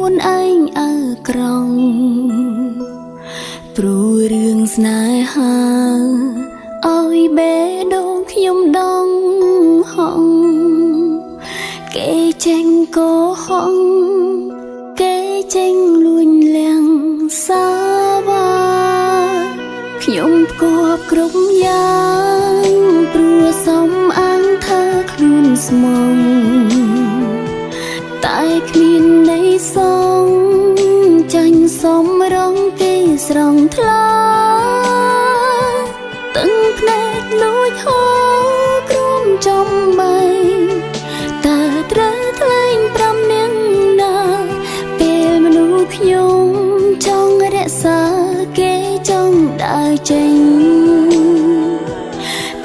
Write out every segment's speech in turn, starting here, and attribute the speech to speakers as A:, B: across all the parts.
A: ខ្លួនឯងអើក្រងព្រោះរឿងស្នេហាឲ្យបេះដូងខ្ញុំដងហងគេចេញកោហងគេចេញលួញលាងសាវ៉ាខ្ញុំគប់គ្រប់យ៉ាងព្រោះសំអាងថាខ្លួនស្មងតែគ្មានន័យសងចាញ់សំរងគេស្រងថ្លាទឹកភ្នែកលួចហូរក្រុមចំបីតែត្រូវថ្លែងប្រាំនាងណាពេលមនុស្សខ្ញុំចង់រក្សាគេចង់ដើរចេញ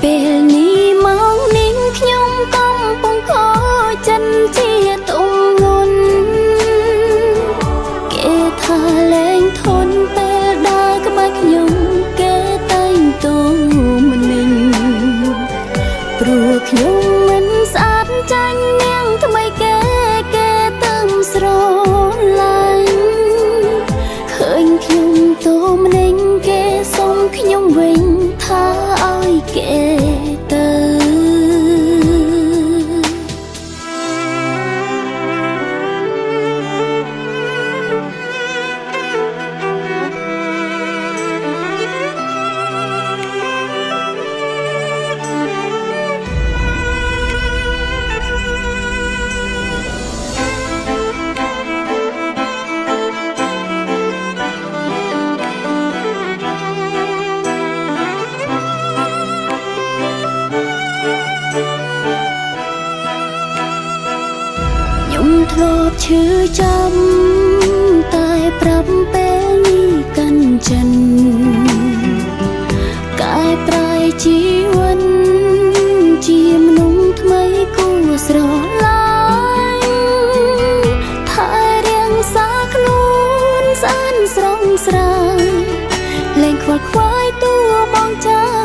A: ពេលនេះមកនាងខ្ញុំកំពុងខកចិនជាទុំងន់គេថាលែងធន់ពេលដើរក្បែរខ្ញុំគេតែងតូម្នេញព្រោះខ្ញុំមិនស្អាតចាញ់នាងថ្មីគេទៅស្រឡាញ់ឃើញខ្ញុំតូម្នេញគេសុំខ្ញុំវិញថាឲ្យគេទៅធ្លាប់ឈឺចាំតែប្រាប់ពេលនេះកាន់ចិនកែប្រែជីវិតជាមនុស្សថ្មីគួរស្រឡាញ់ថែរៀងសាខ្លួនស្អាតស្រងស្រាយលែងខ្វល់ខ្វាយតួបងចា